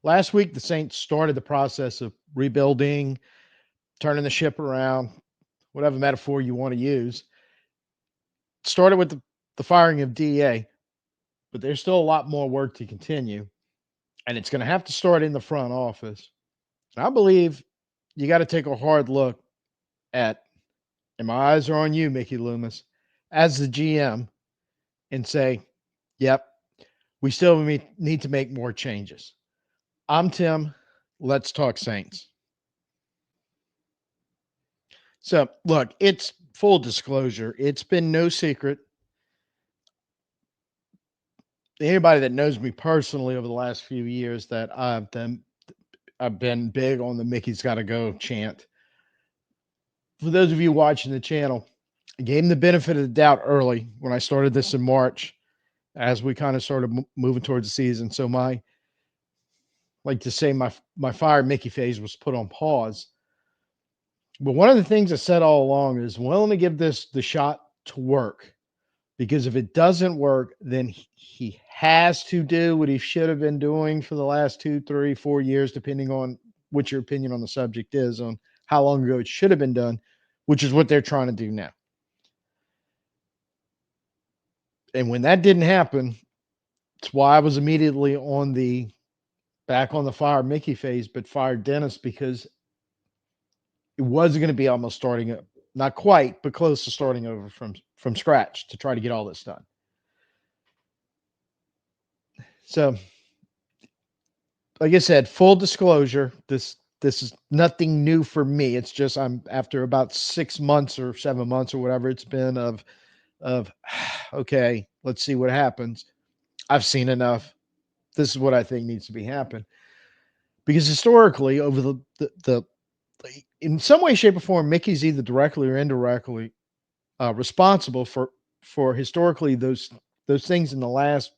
Last week, the Saints started the process of rebuilding, turning the ship around, whatever metaphor you want to use. Started with the firing of DA, but there's still a lot more work to continue, and it's going to have to start in the front office. And I believe you got to take a hard look at, and my eyes are on you, Mickey Loomis, as the GM, and say, yep, we still need to make more changes. I'm Tim. Let's talk Saints. So, look, it's full disclosure. It's been no secret. Anybody that knows me personally over the last few years that I've been big on the Mickey's got to go chant. For those of you watching the channel, I gave him the benefit of the doubt early when I started this in March, as we kind of started moving towards the season. So like to say my fire Mickey phase was put on pause. But one of the things I said all along is willing to give this the shot to work, because if it doesn't work, then he has to do what he should have been doing for the last 2, 3, 4 years, depending on what your opinion on the subject is, on how long ago it should have been done, which is what they're trying to do now. And when that didn't happen, it's why I was immediately back on the fire Mickey phase, but fired Dennis, because it was going to be almost starting, not quite, but close to starting over from scratch to try to get all this done. So, like I said, full disclosure, this is nothing new for me. It's just I'm after about 6 months or 7 months or whatever it's been of okay, let's see what happens. I've seen enough. This is what I think needs to be happen. Because historically, over the in some way, shape, or form, Mickey's either directly or indirectly responsible for historically those things in the last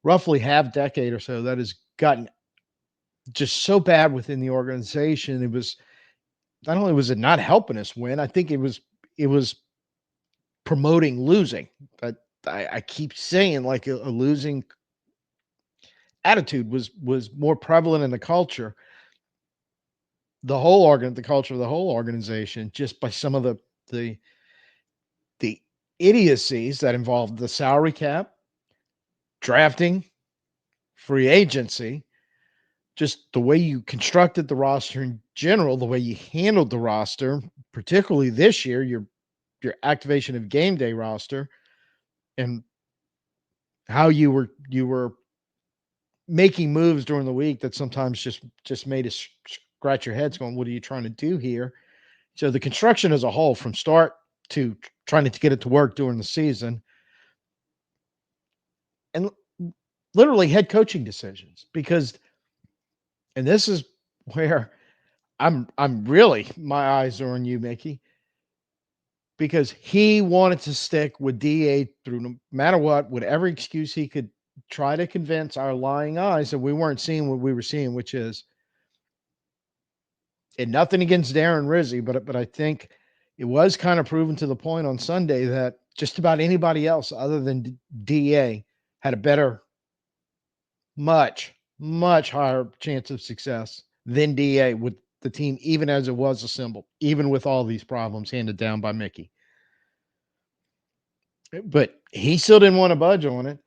roughly half decade or so that has gotten just so bad within the organization. It was not only was it not helping us win, I think it was promoting losing. But I keep saying, like, a losing attitude was more prevalent in the culture, the culture of the whole organization, just by some of the the idiocies that involved the salary cap, drafting, free agency, just the way you constructed the roster in general, the way you handled the roster, particularly this year, your activation of game day roster, and how you were making moves during the week that sometimes just made us scratch your heads going, what are you trying to do here? So the construction as a whole, from start to trying to get it to work during the season, and literally head coaching decisions, because, and this is where I'm really, my eyes are on you, Mickey, because he wanted to stick with DA through no matter what, whatever excuse he could try to convince our lying eyes that we weren't seeing what we were seeing, which is, and nothing against Darren Rizzi, but I think it was kind of proven to the point on Sunday that just about anybody else other than DA had a better, much, much higher chance of success than DA with the team, even as it was assembled, even with all these problems handed down by Mickey. But he still didn't want to budge on it.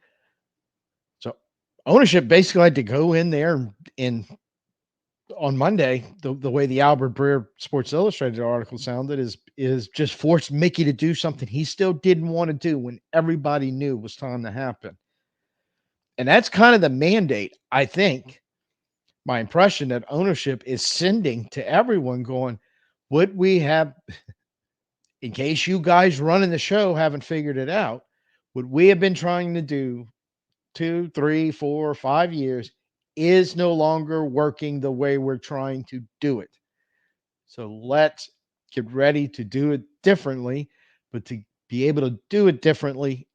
So ownership basically had to go in there and on Monday, the way the Albert Breer Sports Illustrated article sounded is just forced Mickey to do something he still didn't want to do when everybody knew it was time to happen. And that's kind of the mandate, I think. My impression that ownership is sending to everyone, going, what we have, in case you guys running the show haven't figured it out, what we have been trying to do 2, 3, 4, 5 years is no longer working the way we're trying to do it. So let's get ready to do it differently, but to be able to do it differently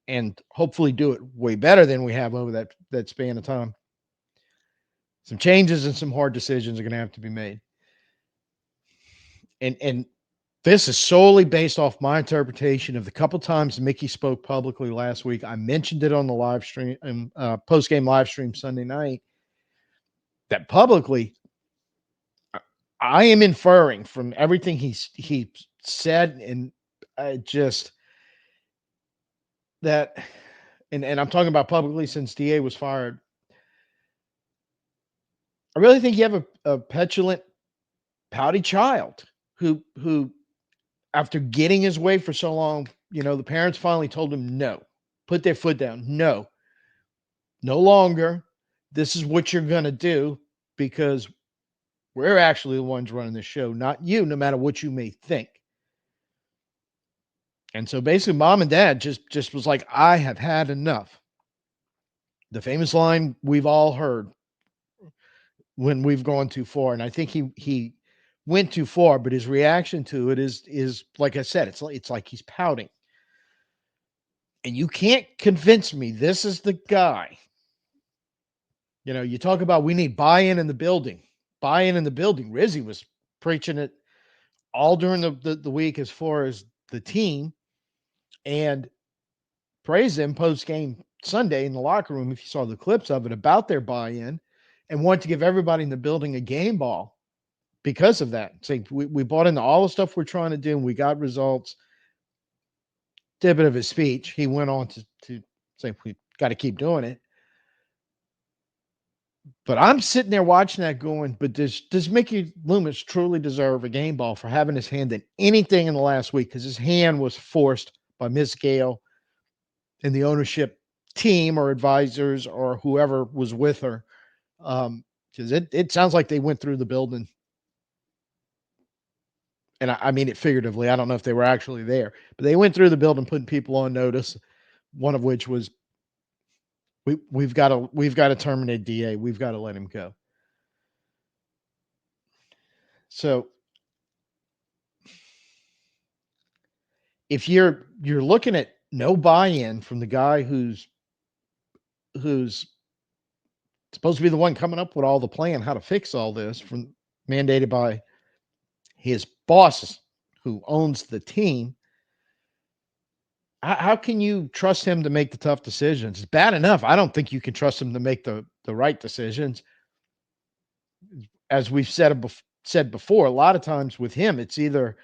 and hopefully do it way better than we have over that span of time, some changes and some hard decisions are going to have to be made. And this is solely based off my interpretation of the couple times Mickey spoke publicly last week. I mentioned it on the live stream, post-game live stream Sunday night. that publicly, I am inferring from everything he said, and just that, and I'm talking about publicly since DA was fired. I really think you have a petulant, pouty child who after getting his way for so long, the parents finally told him no, put their foot down, no, no longer. This is what you're gonna do because we're actually the ones running the show, not you, no matter what you may think. And so basically, mom and dad just was like, I have had enough. The famous line we've all heard when we've gone too far, and I think he went too far, but his reaction to it is like I said, it's like he's pouting. And you can't convince me this is the guy. You talk about we need buy-in in the building. Buy-in in the building. Rizzi was preaching it all during the week as far as the team, and praised them post-game Sunday in the locker room, if you saw the clips of it, about their buy-in, and wanted to give everybody in the building a game ball because of that. Saying we bought into all the stuff we're trying to do, and we got results. Tidbit of his speech, he went on to say we got to keep doing it. But I'm sitting there watching that going, but does Mickey Loomis truly deserve a game ball for having his hand in anything in the last week? Because his hand was forced by Miss Gale and the ownership team or advisors or whoever was with her. Because it sounds like they went through the building. And I mean it figuratively. I don't know if they were actually there, but they went through the building, putting people on notice. One of which was we've got to terminate DA. We've got to let him go. So if you're looking at no buy-in from the guy who's supposed to be the one coming up with all the plan how to fix all this, from mandated by his boss who owns the team, how can you trust him to make the tough decisions? It's bad enough. I don't think you can trust him to make the right decisions. As we've said before, a lot of times with him, it's either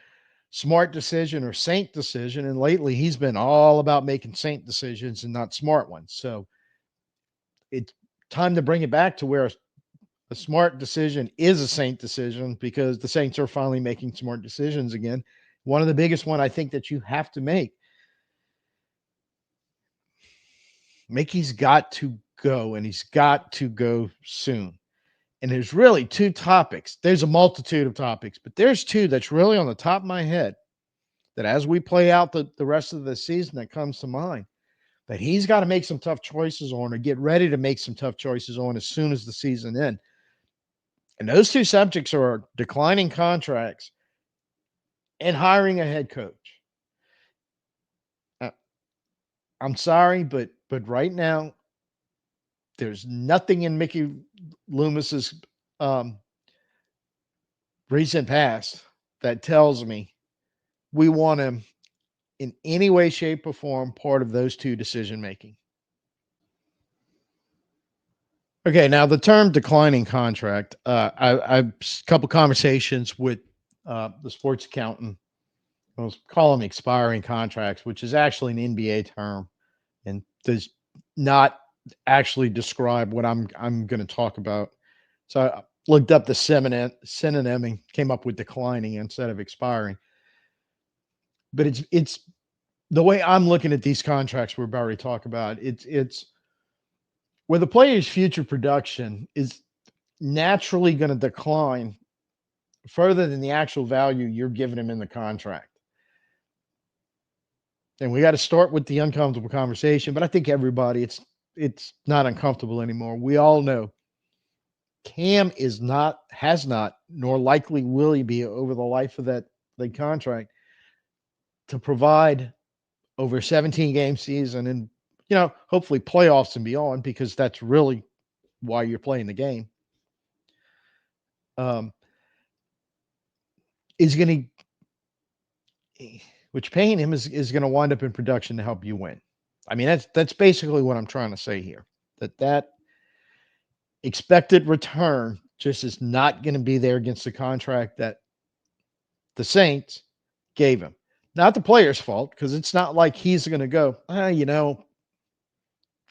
smart decision or saint decision. And lately he's been all about making saint decisions and not smart ones. So it's time to bring it back to where a smart decision is a saint decision, because the Saints are finally making smart decisions again. One of the biggest one I think that you have to make. Mickey's got to go, and he's got to go soon. And there's really two topics. There's a multitude of topics, but there's two that's really on the top of my head that as we play out the rest of the season that comes to mind, that he's got to make some tough choices on, or get ready to make some tough choices on as soon as the season ends. And those two subjects are declining contracts and hiring a head coach. I'm sorry, but right now, there's nothing in Mickey Loomis's recent past that tells me we want him in any way, shape, or form part of those two decision making. Okay, now the term declining contract. I've a couple conversations with the sports accountant. I was calling them expiring contracts, which is actually an NBA term, and does not actually describe what I'm going to talk about. So I looked up the synonym and came up with declining instead of expiring. But it's the way I'm looking at these contracts we're about to talk about. It's where the player's future production is naturally going to decline further than the actual value you're giving him in the contract. And we got to start with the uncomfortable conversation, but I think everybody, it's not uncomfortable anymore. We all know Cam has not, nor likely will he be over the life of that contract, to provide over a 17 game season and, hopefully playoffs and beyond, because that's really why you're playing the game. Is going to, which paying him is going to wind up in production to help you win. I mean, that's basically what I'm trying to say here. That expected return just is not going to be there against the contract that the Saints gave him. Not the player's fault, because it's not like he's going to go,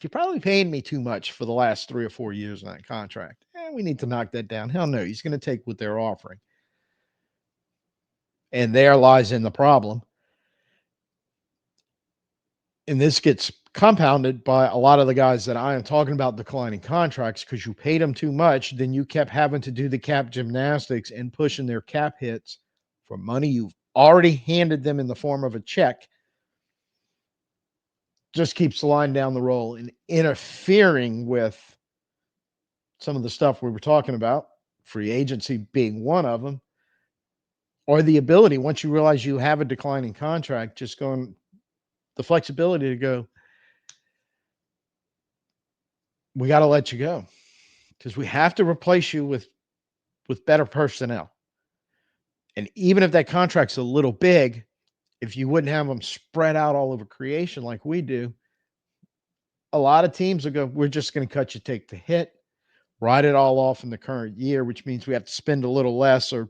you probably paid me too much for the last 3 or 4 years on that contract. We need to knock that down. Hell no, he's going to take what they're offering. And there lies in the problem. And this gets compounded by a lot of the guys that I am talking about declining contracts because you paid them too much. Then you kept having to do the cap gymnastics and pushing their cap hits for money you've already handed them in the form of a check. Just keeps sliding down the roll and interfering with some of the stuff we were talking about, free agency being one of them, or the ability, once you realize you have a declining contract, just going the flexibility to go, we got to let you go because we have to replace you with better personnel. And even if that contract's a little big, if you wouldn't have them spread out all over creation like we do, a lot of teams will go, we're just going to cut you, take the hit, write it all off in the current year, which means we have to spend a little less or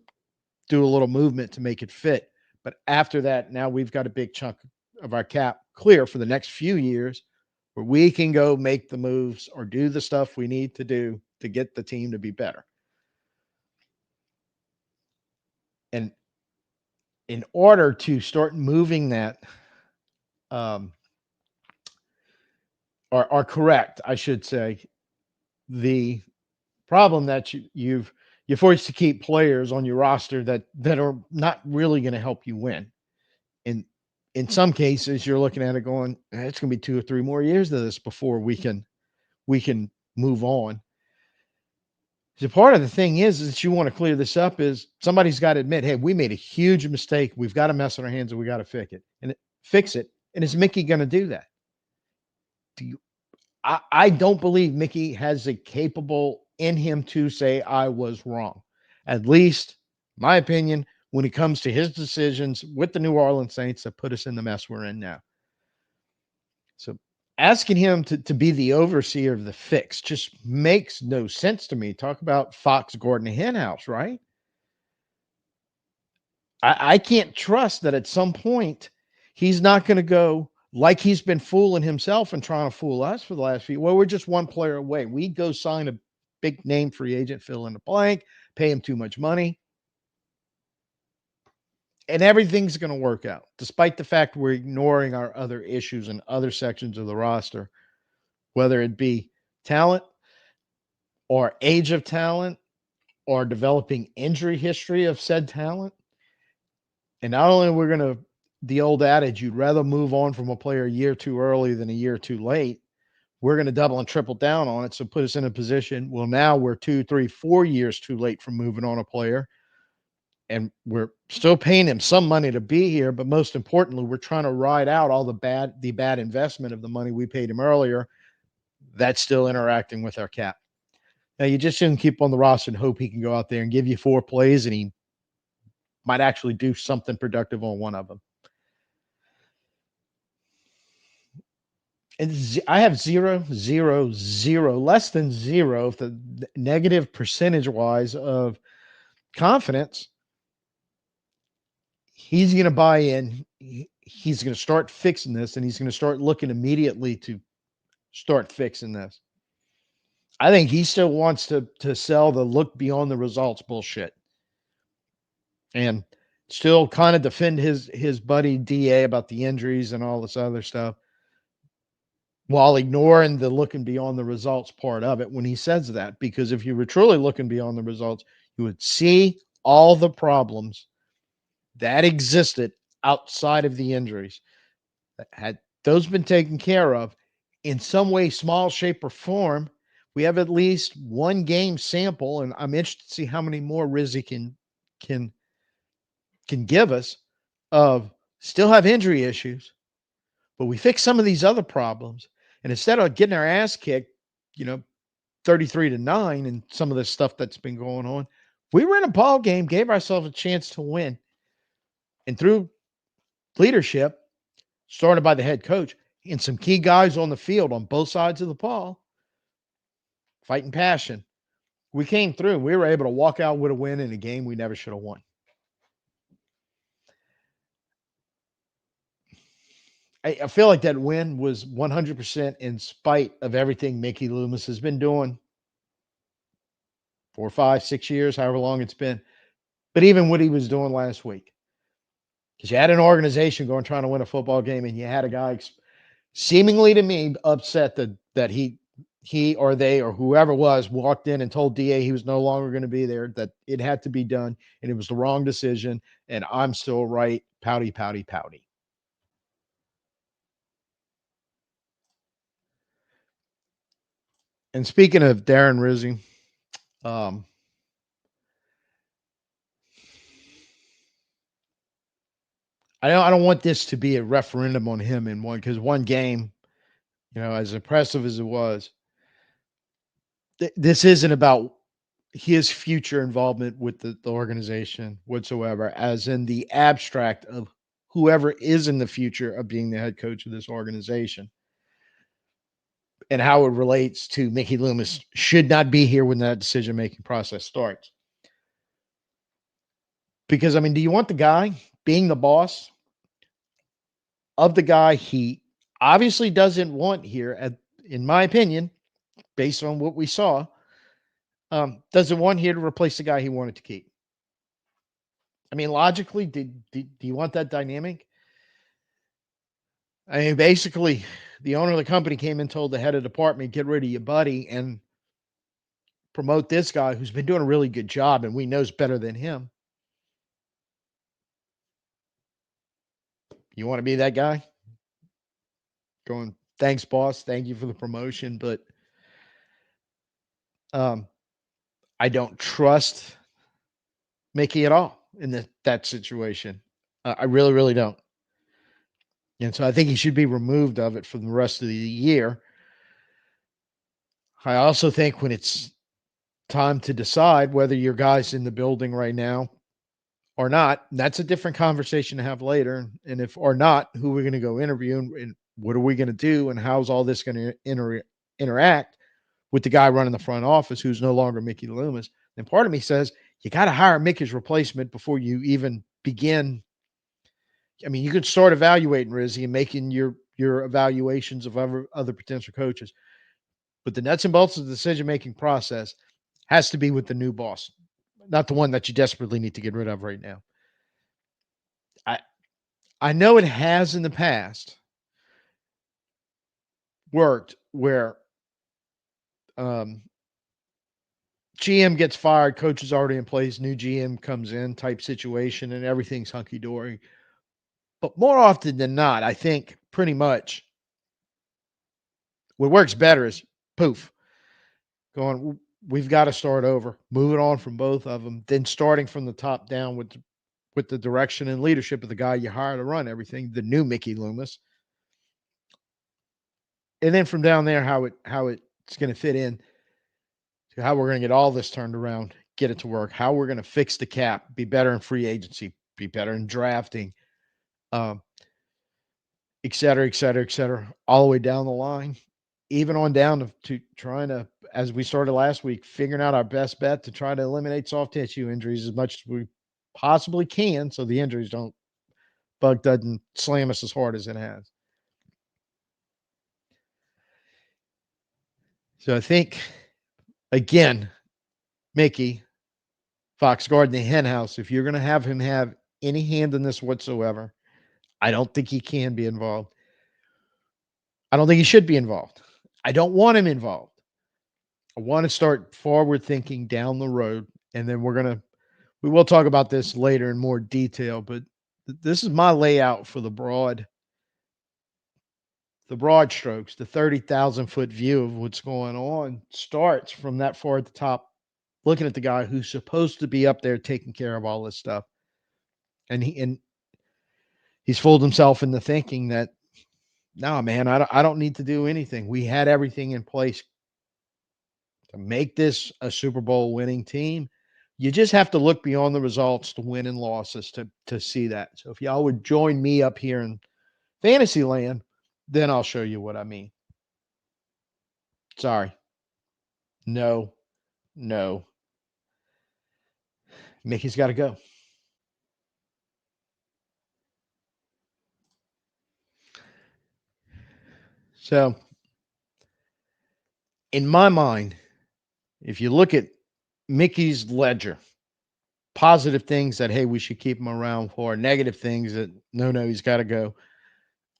do a little movement to make it fit. But after that, now we've got a big chunk of our cap clear for the next few years where we can go make the moves or do the stuff we need to do to get the team to be better. And in order to start moving that, or correct, I should say, the problem that you're forced to keep players on your roster that are not really going to help you win. And in some cases, you're looking at it going, it's going to be 2 or 3 more years of this before we can move on. So part of the thing is that you want to clear this up is somebody's got to admit, hey, we made a huge mistake. We've got a mess on our hands and we got to fix it. And is Mickey going to do that? I don't believe Mickey has a capable in him to say I was wrong. At least, my opinion, when it comes to his decisions with the New Orleans Saints that put us in the mess we're in now. So asking him to be the overseer of the fix just makes no sense to me. Talk about Fox, Gordon, Henhouse, right? I can't trust that at some point he's not going to go like he's been fooling himself and trying to fool us for the last few. Well, we're just one player away. We go sign a big name free agent, fill in the blank, pay him too much money, and everything's going to work out, despite the fact we're ignoring our other issues and other sections of the roster, whether it be talent or age of talent or developing injury history of said talent. And not only we're going to, the old adage, you'd rather move on from a player a year too early than a year too late. We're going to double and triple down on it. So put us in a position. Well, now we're 2, 3, 4 years too late from moving on a player. And we're still paying him some money to be here. But most importantly, we're trying to ride out all the bad investment of the money we paid him earlier. That's still interacting with our cap. Now, you just shouldn't keep on the roster and hope he can go out there and give you 4 plays and he might actually do something productive on one of them. And I have 0, 0, 0, less than 0, the negative percentage wise of confidence. He's going to buy in. He's going to start fixing this, and he's going to start looking immediately to start fixing this. I think he still wants to sell the look beyond the results bullshit. And still kind of defend his buddy DA about the injuries and all this other stuff while ignoring the looking beyond the results part of it when he says that. Because if you were truly looking beyond the results, you would see all the problems that existed outside of the injuries. Had those been taken care of in some way, small, shape, or form, we have at least one game sample, and I'm interested to see how many more Rizzi can give us of still have injury issues, but we fix some of these other problems. And instead of getting our ass kicked, 33-9 and some of this stuff that's been going on, we were in a ball game, gave ourselves a chance to win. And through leadership, started by the head coach and some key guys on the field on both sides of the ball, fighting passion, We came through. We were able to walk out with a win in a game we never should have won. I feel like that win was 100% in spite of everything Mickey Loomis has been doing 4, 5, 6 years, however long it's been. But even what he was doing last week, because you had an organization going trying to win a football game, and you had a guy seemingly to me upset that he or they or whoever was walked in and told DA he was no longer going to be there, that it had to be done, and it was the wrong decision, and I'm still right. Pouty, pouty, pouty. And speaking of Darren Rizzi, um, I don't want this to be a referendum on him in one, because one game, as impressive as it was, this isn't about his future involvement with the organization whatsoever, as in the abstract of whoever is in the future of being the head coach of this organization, and how it relates to Mickey Loomis should not be here when that decision making process starts. Because, I mean, do you want the guy being the boss of the guy he obviously doesn't want here, in my opinion, based on what we saw, doesn't want here to replace the guy he wanted to keep? I mean, logically, do you want that dynamic? I mean, basically, the owner of the company came and told the head of department, get rid of your buddy and promote this guy who's been doing a really good job and we knows better than him. You want to be that guy? Going, thanks, boss. Thank you for the promotion. But um, I don't trust Mickey at all in that situation. I really, really don't. And so I think he should be removed of it for the rest of the year. I also think when it's time to decide whether your guy's in the building right now or not, that's a different conversation to have later. And if or not, who we're going to go interview, and what are we going to do, and how's all this going to interact with the guy running the front office who's no longer Mickey Loomis. And part of me says you got to hire Mickey's replacement before you even begin. I mean, you could start evaluating Rizzi and making your evaluations of other potential coaches, but the nuts and bolts of the decision-making process has to be with the new boss, not the one that you desperately need to get rid of right now. I know it has in the past worked where GM gets fired, coach is already in place, new GM comes in type situation, and everything's hunky-dory. But more often than not, I think pretty much what works better is poof, going, we've got to start over, moving on from both of them, then starting from the top down with the direction and leadership of the guy you hire to run everything, the new Mickey Loomis. And then from down there, how it's going to fit in to how we're going to get all this turned around, get it to work, how we're going to fix the cap, be better in free agency, be better in drafting, um, et cetera, et cetera, et cetera, all the way down the line, even on down to trying to, as we started last week, figuring out our best bet to try to eliminate soft tissue injuries as much as we possibly can, so the injuries bug doesn't slam us as hard as it has. So I think, again, Mickey, Fox Garden, the hen house, if you're going to have him have any hand in this whatsoever, I don't think he can be involved. I don't think he should be involved. I don't want him involved. I want to start forward thinking down the road, and then we will talk about this later in more detail, but this is my layout for the broad strokes. The 30,000-foot view of what's going on starts from that far at the top, looking at the guy who's supposed to be up there taking care of all this stuff. And he's fooled himself into thinking that, no, man, I don't need to do anything. We had everything in place to make this a Super Bowl winning team. You just have to look beyond the results, to win and losses, to see that. So if y'all would join me up here in Fantasyland, then I'll show you what I mean. Sorry. No. No, Mickey's got to go. So, in my mind, if you look at Mickey's ledger, positive things that, hey, we should keep him around for, negative things that, no, he's got to go.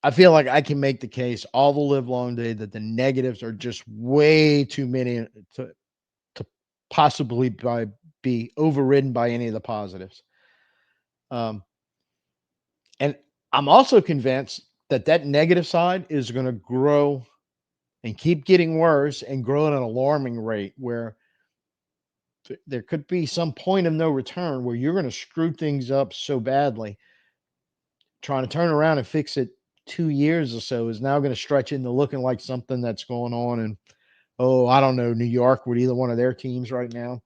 I feel like I can make the case all the live long day that the negatives are just way too many to possibly be overridden by any of the positives. Um, and I'm also convinced that that negative side is going to grow and keep getting worse and grow at an alarming rate where there could be some point of no return where you're going to screw things up so badly. Trying to turn around and fix it 2 years or so is now going to stretch into looking like something that's going on in, oh, I don't know, New York with either one of their teams right now.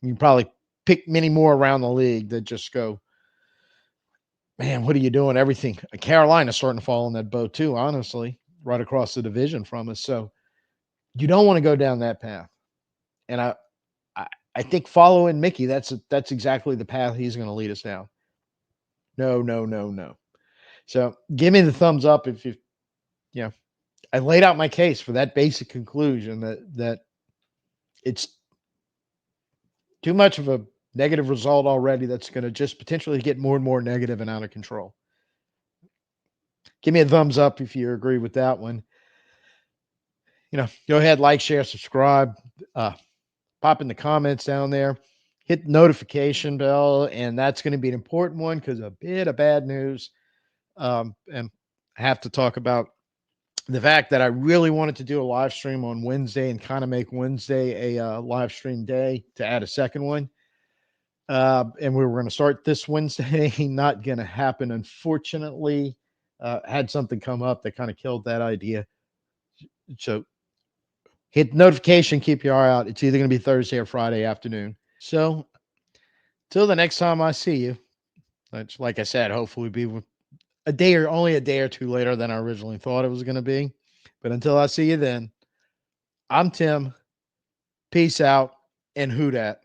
You probably pick many more around the league that just go, man, what are you doing? Everything. Carolina's starting to fall in that boat too, honestly, right across the division from us. So you don't want to go down that path. And I, I think following Mickey, that's exactly the path he's going to lead us down. No, no, no, no. So give me the thumbs up if you know, I laid out my case for that basic conclusion that it's too much of a negative result already that's going to just potentially get more and more negative and out of control. Give me a thumbs up if you agree with that one. Go ahead, like, share, subscribe, uh, pop in the comments down there, hit the notification bell, and that's going to be an important one because a bit of bad news. And I have to talk about the fact that I really wanted to do a live stream on Wednesday and kind of make Wednesday a live stream day to add a second one. And we were going to start this Wednesday. Not going to happen, unfortunately. Had something come up that kind of killed that idea. So hit notification, keep your eye out. It's either going to be Thursday or Friday afternoon. So till the next time I see you, which, like I said, hopefully be only a day or two later than I originally thought it was going to be. But until I see you then, I'm Tim. Peace out and who dat.